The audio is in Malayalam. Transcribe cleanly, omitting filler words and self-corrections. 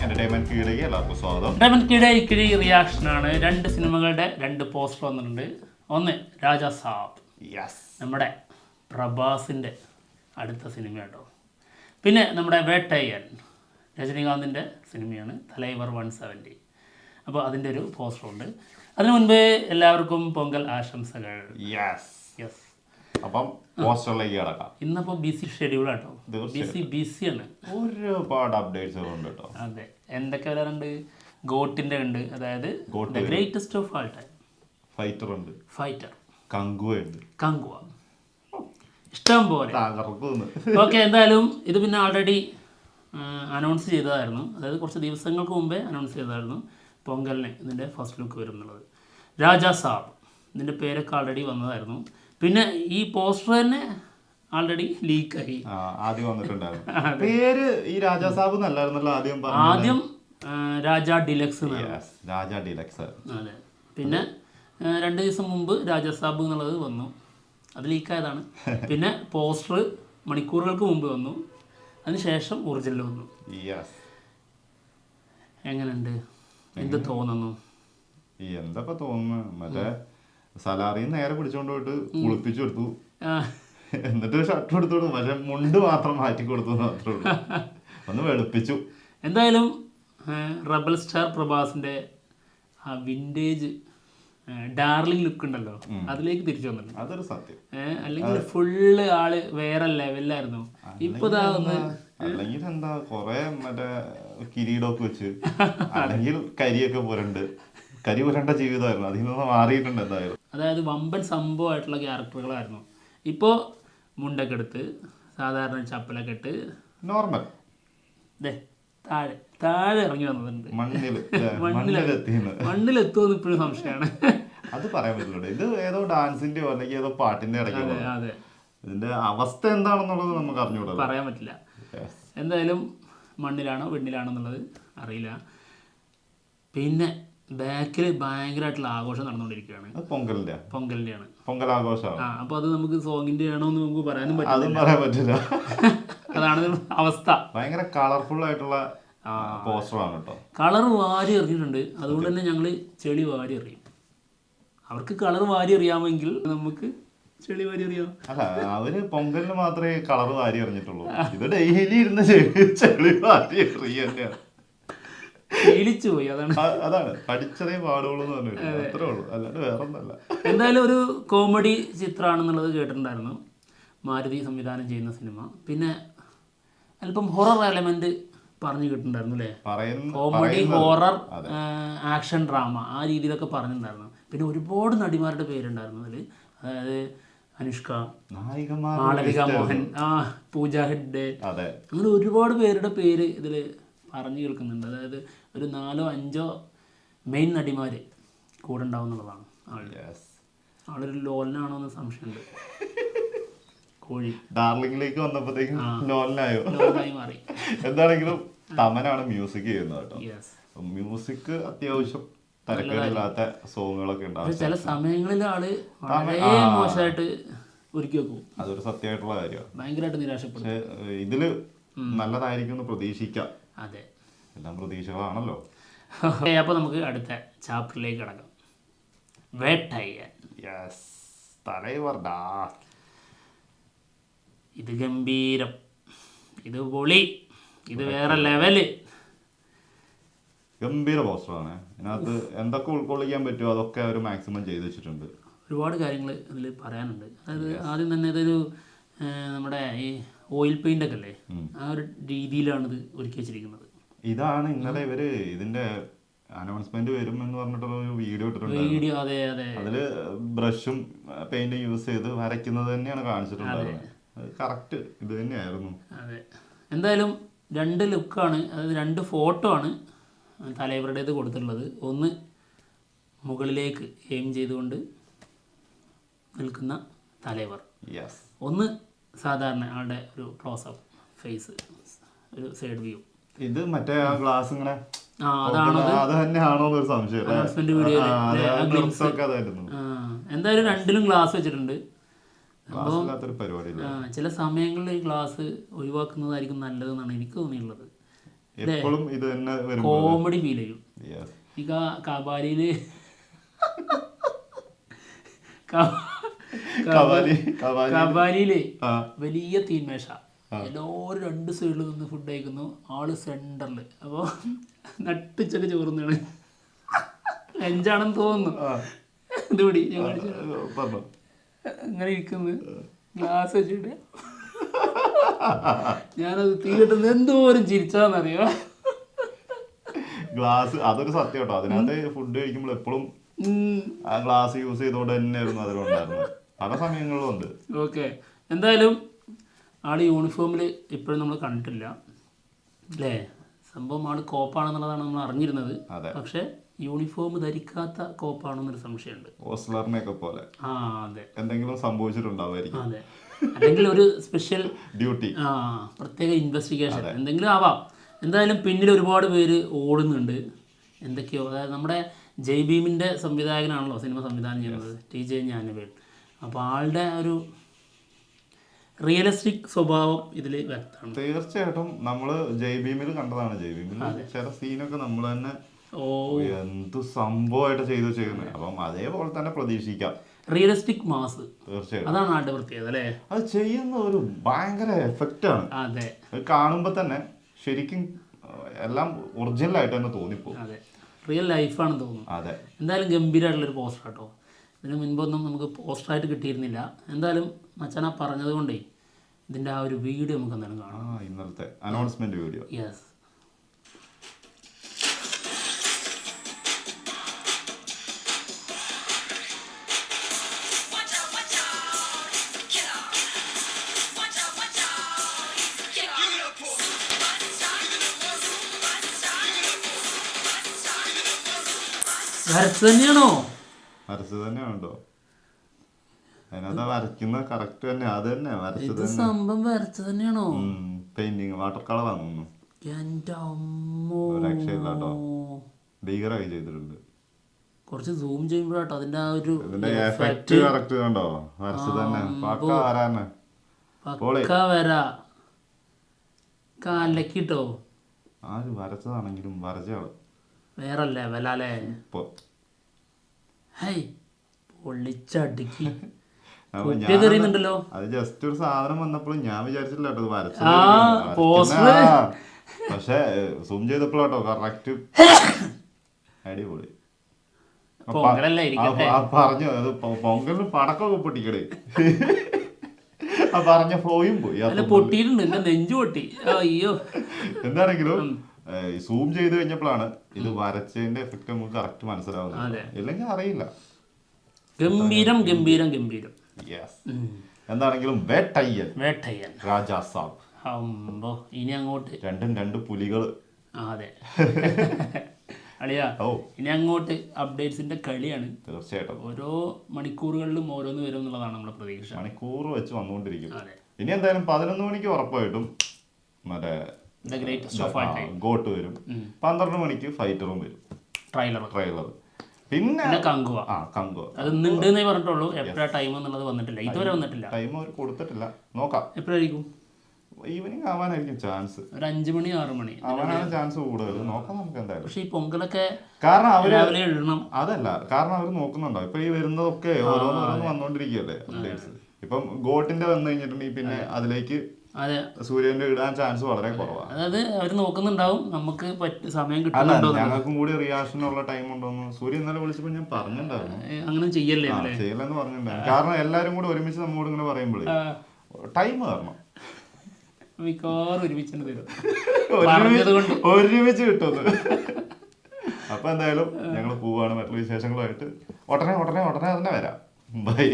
എന്റർടൈൻമെന്റ് കീഴിലേക്ക് എല്ലാവർക്കും സ്വാഗതം. എന്റർടൈൻമെന്റ് കിഴി റിയാക്ഷനാണ്. 2 സിനിമകളുടെ 2 പോസ്റ്റർ വന്നിട്ടുണ്ട്. ഒന്ന് രാജാ സാബ്, നമ്മുടെ പ്രഭാസിന്റെ അടുത്ത സിനിമ കേട്ടോ. പിന്നെ നമ്മുടെ വേട്ടയ്യൻ, രജനീകാന്തിന്റെ സിനിമയാണ്, തലൈവർ 170. അപ്പോൾ അതിൻ്റെ ഒരു പോസ്റ്ററുണ്ട്. അതിനു മുൻപ് എല്ലാവർക്കും പൊങ്കൽ ആശംസകൾ. യെസ്. അപ്പം പോസ്റ്ററിലേക്ക് കിടക്കാം. ഇന്നിപ്പോൾ ബിസി ഷെഡ്യൂളാട്ടോ, ബിസിയാണ്. ഒരുപാട് അപ്ഡേറ്റ്സ് ഉണ്ട് കേട്ടോ. അതെ, എന്തൊക്കെ വരാറുണ്ട്? ഗോട്ടിന്റെ ഉണ്ട്, അതായത് greatest of all time. Fighter Kanguva ഇഷ്ടം പോലെ. ഓക്കെ, എന്തായാലും ഇത് പിന്നെ ആൾറെഡി അനൗൺസ് ചെയ്തതായിരുന്നു. അതായത് കുറച്ച് ദിവസങ്ങൾക്ക് മുമ്പേ അനൗൺസ് ചെയ്തതായിരുന്നു പൊങ്കലിന് ഇതിൻ്റെ ഫസ്റ്റ് ലുക്ക് വരും എന്നുള്ളത്. രാജാ സാബ് ഇതിൻ്റെ പേരൊക്കെ ആൾറെഡി വന്നതായിരുന്നു. പിന്നെ ഈ പോസ്റ്റർ തന്നെ ആൾറെഡി ലീക്കായി. ആദ്യം വന്നിട്ടുണ്ടായിരുന്നു പേര് ഈ രാജാ സാബ് നല്ലായിരുന്നല്ലോ ആദ്യം രാജാ ഡിലക്സ്. അതെ, പിന്നെ 2 ദിവസം മുമ്പ് രാജാ സാബ് എന്നുള്ളത് വന്നു, അത് ലീക്കായതാണ്. പിന്നെ പോസ്റ്റർ മണിക്കൂറുകൾക്ക് മുമ്പ് വന്നു, അതിനുശേഷം ഒറിജിനൽ വന്നു. എങ്ങനെയുണ്ട്? എന്ത് തോന്നുന്നു? എന്താ തോന്നുന്നു? മറ്റേ സലാറിയും നേരെ പിടിച്ചോണ്ട് പോയിട്ട് കുളിപ്പിച്ചു കൊടുത്തു, എന്നിട്ട് ഷർട്ട് എടുത്തോളൂ, പക്ഷെ മുണ്ട് മാത്രം മാറ്റി കൊടുത്തു മാത്രമേ ഉള്ളൂ, ഒന്ന് വെളുപ്പിച്ചു. എന്തായാലും റബൽ സ്റ്റാർ പ്രഭാസിന്റെ ആ വിന്റേജ് ഡാർലിംഗ് ലുക്ക് ഉണ്ടല്ലോ, അതിലേക്ക് തിരിച്ചു വന്നിട്ടുണ്ട്. അതൊരു സത്യം. അല്ലെങ്കിൽ ഫുള്ള് ആള് വേറെ ലെവലിലായിരുന്നു. ഇപ്പൊ അല്ലെങ്കിൽ എന്താ കൊറേ മറ്റേ കിരീടമൊക്കെ വെച്ച്, അല്ലെങ്കിൽ കരിയൊക്കെ കരി പുരണ്ട ജീവിതമായിരുന്നു, അതിൽ നിന്ന് മാറിയിട്ടുണ്ട് എന്തായാലും. അതായത് വമ്പൻ സംഭവമായിട്ടുള്ള ക്യാരക്ടറുകളായിരുന്നു. ഇപ്പോൾ മുണ്ടൊക്കെ എടുത്ത് സാധാരണ ചപ്പലൊക്കെ ഇട്ട് നോർമൽ താഴെ താഴെ ഇറങ്ങി വന്നിട്ടുണ്ട്. മണ്ണിലെത്തുമെന്ന് ഇപ്പോഴും സംശയമാണ്. അത് പറയാൻ പറ്റില്ല. ഇത് ഏതോ ഡാൻസിന്റെയോ അല്ലെങ്കിൽ ഏതോ പാട്ടിന്റെ ഇടയ്ക്ക് ഇതിന്റെ അവസ്ഥ എന്താണെന്നുള്ളത് നമുക്ക് അറിഞ്ഞൂടാ, പറയാൻ പറ്റില്ല. എന്തായാലും മണ്ണിലാണോ വെണ്ണിലാണോ എന്നുള്ളത് അറിയില്ല. പിന്നെ ബാക്കിൽ ഭയങ്കരമായിട്ടുള്ള ആഘോഷം നടന്നുകൊണ്ടിരിക്കുകയാണ്. പൊങ്കലിന്റെയാണ്. പൊങ്കലാഘോഷമാണ്. അപ്പൊ അത് നമുക്ക് സോങ്ങിന്റെ ആണോ എന്ന് നമുക്ക് പറയാനും പറ്റില്ല. അതാണ് അവസ്ഥ. ഭയങ്കര കളർഫുൾ ആയിട്ടുള്ള പോസ്റ്ററാണ് കേട്ടോ. കളർ വാരി എറിഞ്ഞിട്ടുണ്ട്. അതുകൊണ്ട് തന്നെ ഞങ്ങള് ചെളി വാരി എറിയും. അവർക്ക് കളർ വാരി എറിയാമെങ്കിൽ നമുക്ക് ചെളി വാരി എറിയാം. അല്ല, അവര് പൊങ്കലിന് മാത്രമേ കളർ വാരി എറിഞ്ഞിട്ടുള്ളൂ. ഇത് ഡെയിലി ഇരുന്ന് ചെളി വാരി എറിയാണ്. പോയി. അതാണ് പഠിച്ചതേ പാടുള്ളൂ എന്ന് പറഞ്ഞു, അത്രേ ഉള്ളൂ, അല്ലാണ്ട് വേറൊന്നല്ല. എന്തായാലും ഒരു കോമഡി ചിത്രമാണെന്നുള്ളത് കേട്ടിട്ടുണ്ടായിരുന്നു. മാരുതി സംവിധാനം ചെയ്യുന്ന സിനിമ. പിന്നെ അല്പം ഹൊറർ എലമെന്റ് പറഞ്ഞു കിട്ടുന്നുണ്ടായിരുന്നു അല്ലേ? കോമഡി, ഹൊറർ, ആക്ഷൻ, ഡ്രാമ, ആ രീതിയിലൊക്കെ പറഞ്ഞിട്ടുണ്ടായിരുന്നു. പിന്നെ ഒരുപാട് നടിമാരുടെ പേരുണ്ടായിരുന്നു അതിൽ. അതായത് അനുഷ്ക, മാളവിക മോഹൻ, പൂജ ഹെഗ്ഡെ, അങ്ങനെ ഒരുപാട് പേരുടെ പേര് ഇതിൽ പറഞ്ഞു കേൾക്കുന്നുണ്ട്. അതായത് ഒരു 4-5 മെയിൻ നടിമാർ കൂടെ ഉണ്ടാവും എന്നുള്ളതാണ്. ആളൊരു ലോലനാണോ എന്ന് സംശയമുണ്ട്. കോഴി ഡാർലിംഗിലേക്ക് വന്നപ്പോഴത്തേക്കും ലോലനായി മാറി. എന്താണെങ്കിലും തമനാണ് മ്യൂസിക് ചെയ്യുന്നത് കേട്ടോ. മ്യൂസിക് അത്യാവശ്യം തരക്കേടില്ലാത്ത സോങ്ങുകളൊക്കെ ഉണ്ടാവും. ചില സമയങ്ങളിൽ ആള് വളരെ മോശമായിട്ട് ഒരുക്കി വെക്കും. അതൊരു സത്യമായിട്ടുള്ള കാര്യമാണ്. ഭയങ്കരമായിട്ട് നിരാശപ്പെടും. ഇതില് നല്ലതായിരിക്കും എന്ന് പ്രതീക്ഷിക്കാം. അതെ, എല്ലാം പ്രതീക്ഷകളാണല്ലോ. അപ്പോൾ നമുക്ക് അടുത്ത ചാപ്റ്ററിലേക്ക് കടക്കാം. വേട്ടയ്യൻ. ഇത് ഗംഭീരം, ഇത് പൊളി, ഇത് വേറെ ലെവല്. ഗംഭീര പോസ്റ്ററാണ്. ഇതിനകത്ത് എന്തൊക്കെ ഉൾക്കൊള്ളിക്കാൻ പറ്റുമോ അതൊക്കെ അവർ മാക്സിമം ചെയ്ത് വെച്ചിട്ടുണ്ട്. ഒരുപാട് കാര്യങ്ങൾ ഇതിൽ പറയാനുണ്ട്. അതായത് ആദ്യം തന്നെ ഇതൊരു നമ്മുടെ ഈ ഓയിൽ പെയിന്റ് ഒക്കെ അല്ലേ, ആ ഒരു രീതിയിലാണ് ഇത് ഒരുക്കി വെച്ചിരിക്കുന്നത്. ഇതാണ് ഇന്നലെ ഇവര് ഇതിന്റെ അനൗൺസ്മെന്റ് വരും എന്ന് പറഞ്ഞിട്ടുള്ള ഒരു വീഡിയോ ഇട്ടിട്ടുണ്ട്. അതെ അതെ, അതില് ബ്രഷും പെയിന്റും യൂസ് ചെയ്ത് വരയ്ക്കുന്നത് തന്നെയാണ് കാണിച്ചിട്ടുണ്ടായിരുന്നത്. കറക്റ്റ് ഇത് തന്നെയായിരുന്നു. അതെ, എന്തായാലും 2 ലുക്കാണ്, അതായത് 2 ഫോട്ടോ ആണ് തലൈവറുടേത് കൊടുത്തിട്ടുള്ളത്. ഒന്ന് മുകളിലേക്ക് എയിം ചെയ്തുകൊണ്ട് നിൽക്കുന്ന തലൈവർ, ഒന്ന് സാധാരണ ആളുടെ ഒരു ക്ലോസപ്പ് ഫേസ്, ഒരു സൈഡ് വ്യൂ. ഇത് മറ്റേ ആ ഗ്ലാസ് ഇങ്ങനെ എന്തായാലും 2ലും ഗ്ലാസ് വെച്ചിട്ടുണ്ട്. പരിപാടി. ചില സമയങ്ങളിൽ ഈ ഗ്ലാസ് ഒഴിവാക്കുന്നതായിരിക്കും നല്ലതെന്നാണ് എനിക്ക് തോന്നിയിട്ടുള്ളത്. എപ്പോഴും ഇത് തന്നെ വരും, കോമഡി ഫീൽ ചെയ്യും. Yes. ഈ കബാലിയില് കബാലിയില് വലിയ തീന്മേശ, എല്ലാവരും 2 സൈഡിൽ നിന്ന് ഫുഡ് കഴിക്കുന്നു, ആള് സെന്ററില്. അപ്പോൾ നട്ടിച്ചൊക്കെ ചോറുന്നാണ്, ലഞ്ചാണെന്ന് തോന്നുന്നു. ഇതുകൂടി അങ്ങനെ ഇരിക്കുന്നു, ഗ്ലാസ് വെച്ചിട്ട് ഞാനത് തീ കിട്ടുന്നത് എന്തോരം ചിരിച്ചാന്നറിയോ. ഗ്ലാസ് അതൊരു സത്യം കേട്ടോ, അതിനകത്ത് ഫുഡ് കഴിക്കുമ്പോൾ എപ്പോഴും ആ ഗ്ലാസ് യൂസ് ചെയ്തോണ്ട് തന്നെയായിരുന്നു അതിലുണ്ടായിരുന്നത്, പല സമയങ്ങളിലും ഉണ്ട്. ഓക്കെ, എന്തായാലും ആള് യൂണിഫോമിൽ ഇപ്പോഴും നമ്മൾ കണ്ടിട്ടില്ല അല്ലേ. സംഭവം ആള് കോപ്പാണെന്നുള്ളതാണ് നമ്മൾ അറിഞ്ഞിരുന്നത്, പക്ഷെ യൂണിഫോം ധരിക്കാത്ത കോപ്പാണെന്നൊരു സംശയമുണ്ട്. ഓസ്ലറിനെയൊക്കെ പോലെ അതെ, എന്തെങ്കിലും സംഭവിച്ചിട്ടുണ്ടാവുമായിരിക്കും. അതെ, അല്ലെങ്കിൽ ഒരു സ്പെഷ്യൽ ഡ്യൂട്ടി, പ്രത്യേക ഇൻവെസ്റ്റിഗേഷൻ എന്തെങ്കിലും ആവാം. എന്തായാലും പിന്നിൽ ഒരുപാട് പേര് ഓടുന്നുണ്ട് എന്തൊക്കെയോ. അതായത് നമ്മുടെ ജയ് ഭീമിൻ്റെ സംവിധായകനാണല്ലോ സിനിമ സംവിധാനം ചെയ്യുന്നത്, TJ ജ്ഞാനവേൽ. അപ്പോൾ ആളുടെ ഒരു റിയലിസ്റ്റിക് സ്വഭാവം ഇതിൽ വ്യക്തമാണ്. തീർച്ചയായിട്ടും നമ്മൾ ജയ് ഭീമിൽ കണ്ടതാണ്. ജയ് ഭീമിൽ ചില സീനൊക്കെ നമ്മൾ തന്നെ എന്ത് സംഭവമായിട്ട് ചെയ്യുന്നത്. അപ്പം അതേപോലെ തന്നെ പ്രതീക്ഷിക്കാം, റിയലിസ്റ്റിക് മാസ്. തീർച്ചയായിട്ടും അതാണ് ആളുടെ പ്രത്യേകത അല്ലേ. അത് ചെയ്യുന്ന ഒരു ഭയങ്കര എഫക്റ്റ് ആണ്. അതെ, കാണുമ്പോൾ തന്നെ ശരിക്കും എല്ലാം ഒറിജിനൽ ആയിട്ട് തന്നെ തോന്നിപ്പോകും. അതെ, റിയൽ ലൈഫാണെന്ന് തോന്നുന്നു. അതെ, എന്തായാലും ഗംഭീരമായിട്ടുള്ളൊരു പോസ്റ്റർ കേട്ടോ. ഇതിന് മുൻപൊന്നും നമുക്ക് പോസ്റ്ററായിട്ട് കിട്ടിയിരുന്നില്ല. എന്തായാലും മച്ചാന പറഞ്ഞത് കൊണ്ടേ ഇതിൻ്റെ ആ ഒരു വീഡിയോ നമുക്ക് എന്തായാലും കാണാം, ഇന്നലത്തെ അനൗൺസ്മെന്റ് വീഡിയോ. യെസ്. വരച്ചത് തന്നെയാണോ? വരച്ചത് തന്നെയാണ് കേട്ടോ, അതിനകത്ത് വരയ്ക്കുന്ന കറക്റ്റ് തന്നെ, അത് തന്നെ വരച്ചത്. സംഭവം വരച്ചത് തന്നെയാണോ? പെയിന്റിങ് വാട്ടർ കളറാണ്, രക്ഷയില്ല കേട്ടോ, ഭീകരമായി ചെയ്തിട്ടുണ്ട്. കുറച്ച് സൂം ചെയ്യുമ്പോഴാട്ടോ അതിന്റെ ആ ഒരു എഫക്റ്റ് കറക്റ്റ് കണ്ടോ, വരച്ചത് തന്നെ പക്ക വരാന് വര കാലക്കിട്ടോ. ആര് വരച്ചതാണെങ്കിലും വരച്ചയാള് വേറെ ലെവലല്ലേ. പൊള്ളിച്ചടുക്കി ണ്ടല്ലോ. അത് ജസ്റ്റ് ഒരു സാധനം വന്നപ്പോൾ ഞാൻ വിചാരിച്ചില്ല കേട്ടോ വരച്ചത്, പക്ഷെ സൂം ചെയ്തപ്പോഴാട്ടോ കറക്റ്റ് അടിപൊളി. പറഞ്ഞു അത് പൊങ്കലിന് പടക്കമൊക്കെ പൊട്ടിക്കടേ, പറഞ്ഞ ഫ്ലോയും പോയി, പൊട്ടിയിട്ടുണ്ട്, നെഞ്ചു പൊട്ടി. അയ്യോ, എന്താണെങ്കിലും സൂം ചെയ്ത് കഴിഞ്ഞപ്പോഴാണ് ഇത് വരച്ചതിന്റെ എഫക്ട് നമുക്ക് കറക്റ്റ് മനസ്സിലാവുന്നത്, ഇല്ലെങ്കിൽ അറിയില്ല. ഗംഭീരം ഗംഭീരം ഗംഭീരം. എന്താണെങ്കിലും വേട്ടയ്യൻ രാജാ സാബ്, ഇനി അങ്ങോട്ട് രണ്ടും 2 പുലികള്. അതെ അളിയാ, ഇനി അങ്ങോട്ട് അപ്ഡേറ്റ്സിന്റെ കളിയാണ്. തീർച്ചയായിട്ടും ഓരോ മണിക്കൂറുകളിലും ഓരോന്ന് വരും എന്നുള്ളതാണ് നമ്മുടെ പ്രതീക്ഷ. മണിക്കൂർ വെച്ച് വന്നുകൊണ്ടിരിക്കും. ഇനി എന്തായാലും 11 മണിക്ക് ഉറപ്പായിട്ടും മറ്റേ ഗോട്ട് വരും, 12 മണിക്ക് ഫൈറ്ററും വരും, ട്രെയിലർ. പിന്നെ കങ്കുവ അത് ഇന്നുണ്ട് പറഞ്ഞിട്ടുള്ളൂ. എപ്പോഴാ ടൈം എന്നുള്ളത് വന്നിട്ടില്ല, ഇതുവരെ വന്നിട്ടില്ല. ടൈം അവർ കൊടുത്തിട്ടില്ല, നോക്കാം എപ്പോഴായിരിക്കും. ഈവനിങ് ആവാനായിരിക്കും ചാൻസ്, ഒരു 5 മണി 6 മണി ആവാനാണ് ചാൻസ് കൂടുതൽ. നോക്കാം നമുക്ക് എന്തായാലും. പക്ഷെ ഈ പൊങ്കലൊക്കെ കാരണം അവര് എഴുതണം, അതല്ല കാരണം അവർ നോക്കുന്നുണ്ടോ ഇപ്പൊ ഈ വരുന്നതൊക്കെ ഓരോന്നോരോന്ന് വന്നോണ്ടിരിക്കുകയല്ലേ അപ്ഡേറ്റ്സ്. ഇപ്പം ഗോട്ടിന്റെ വന്നു കഴിഞ്ഞിട്ടുണ്ടെങ്കിൽ പിന്നെ അതിലേക്ക് സൂര്യന്റെ ഇടാൻ ചാൻസ് വളരെ കുറവാണ്. അതായത് അവര് നോക്കുന്നുണ്ടാവും നമുക്ക് സമയം കിട്ടുന്നുണ്ടോ, ഞങ്ങൾക്കും കൂടി റിയാക്ഷനുള്ള ടൈം ഉണ്ടോന്ന് സൂര്യ ഇന്നലെ വിളിച്ചപ്പോ ഞാൻ പറഞ്ഞിട്ടുണ്ടായിരുന്നു. അങ്ങനെ ചെയ്യല്ലെന്ന് പറഞ്ഞിട്ടുണ്ടായിരുന്നു. കാരണം എല്ലാരും കൂടി ഒരുമിച്ച് നമ്മോട് ഇങ്ങനെ പറയുമ്പോഴേ ടൈം തരണം, മിക്കവാറും ഒരുമിച്ച് കിട്ടുന്നത്. അപ്പൊ എന്തായാലും ഞങ്ങൾ പോവാണ്, മറ്റുള്ള വിശേഷങ്ങളുമായിട്ട് ഉടനെ തന്നെ വരാം. ബൈ.